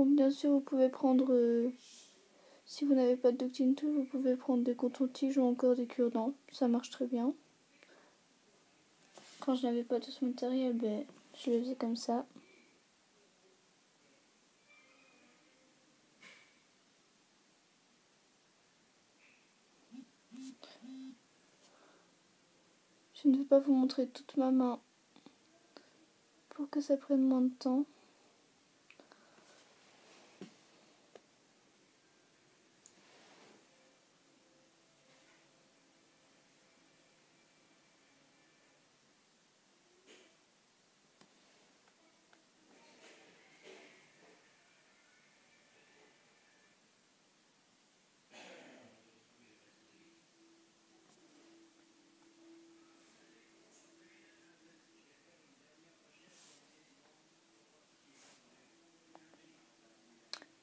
Bon, bien sûr, vous pouvez prendre, si vous n'avez pas de ducting tool, vous pouvez prendre des cotons-tiges ou encore des cure-dents. Ça marche très bien. Quand je n'avais pas tout ce matériel, ben, je le faisais comme ça. Je ne vais pas vous montrer toute ma main pour que ça prenne moins de temps.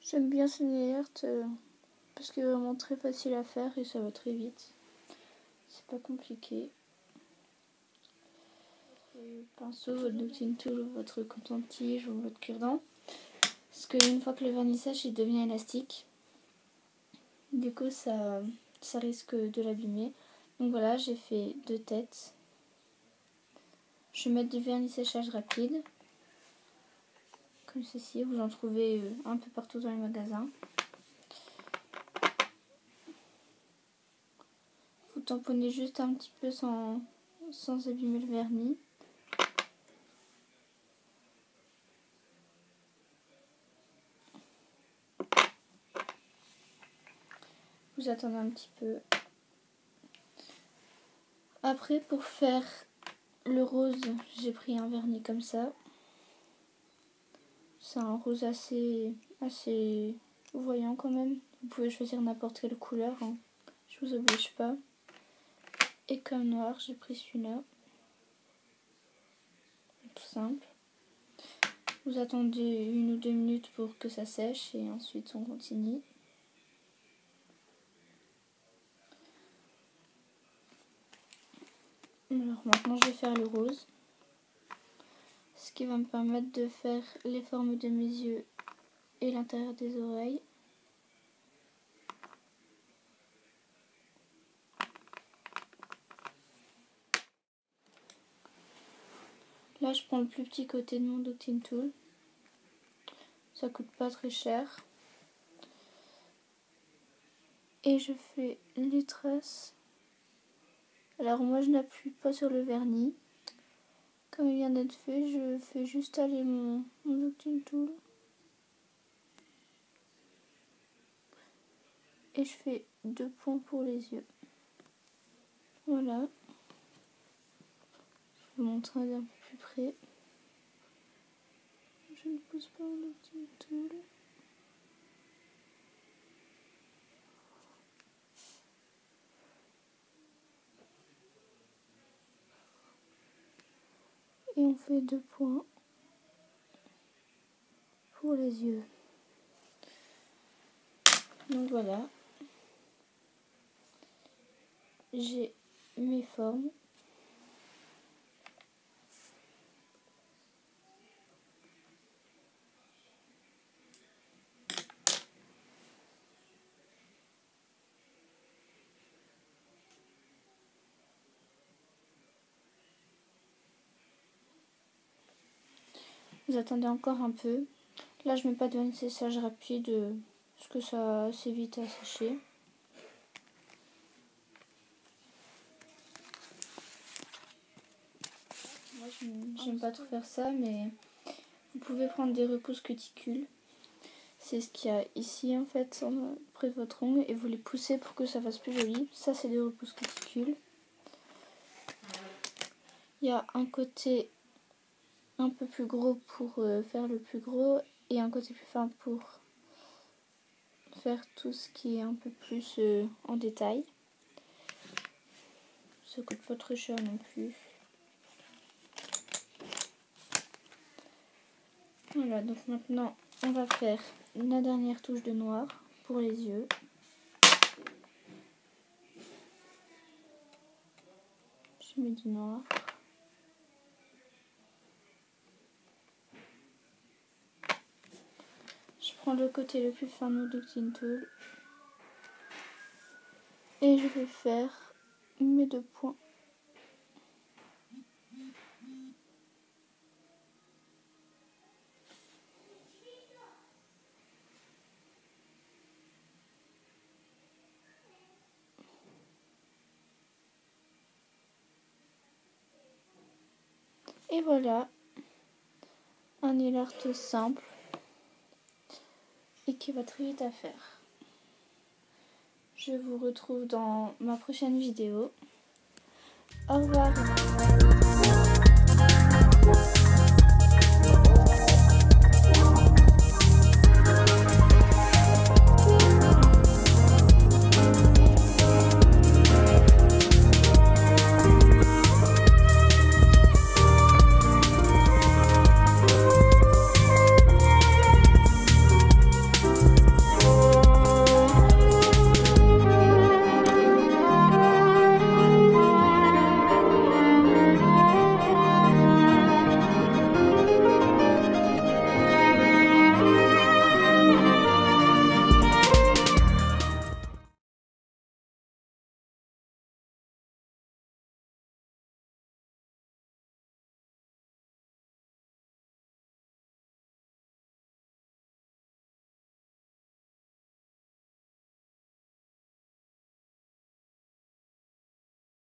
J'aime bien ce nail art parce qu'il est vraiment très facile à faire et ça va très vite. C'est pas compliqué. Le pinceau, votre ducting tool, votre coton-tige ou votre cure-dent. Parce qu'une fois que le vernis sèche, il devient élastique. Du coup, ça risque de l'abîmer. Donc voilà, j'ai fait 2 têtes. Je vais mettre du vernis séchage rapide. Comme ceci, vous en trouvez un peu partout dans les magasins. Vous tamponnez juste un petit peu sans abîmer le vernis. Vous attendez un petit peu. Après, pour faire le rose, j'ai pris un vernis comme ça. C'est un rose assez voyant quand même. Vous pouvez choisir n'importe quelle couleur, hein. Je vous oblige pas. Et comme noir, j'ai pris celui-là. Tout simple. Vous attendez 1 ou 2 minutes pour que ça sèche et ensuite on continue. Alors maintenant je vais faire le rose. Ce qui va me permettre de faire les formes de mes yeux et l'intérieur des oreilles. Là je prends le plus petit côté de mon ducting tool. Ça coûte pas très cher. Et je fais les traces. Alors moi je n'appuie pas sur le vernis. Comme il vient d'être fait, je fais juste aller mon ducting tool. Et je fais 2 points pour les yeux. Voilà. Je vais vous montrer d'un peu plus près. Je ne pose pas mon ducting tool. Et on fait 2 points pour les yeux. Donc voilà. J'ai mes formes. Vous attendez encore un peu. Là je mets pas de vernis séchage rapide parce que ça assez vite à sécher. Moi j'aime pas trop faire ça, mais vous pouvez prendre des repousses cuticules. C'est ce qu'il y a ici en fait près de votre ongle et vous les poussez pour que ça fasse plus joli. Ça c'est des repousses cuticules. Il y a un côté un peu plus gros pour faire le plus gros et un côté plus fin pour faire tout ce qui est un peu plus en détail. Ça coûte pas très cher non plus. Voilà, donc maintenant on va faire la dernière touche de noir pour les yeux. Je mets du noir. Je prends le côté le plus fin de mon Ducting Tool et je vais faire mes 2 points. Et voilà, un nail art simple et qui va très vite à faire. Je vous retrouve dans ma prochaine vidéo. Au revoir.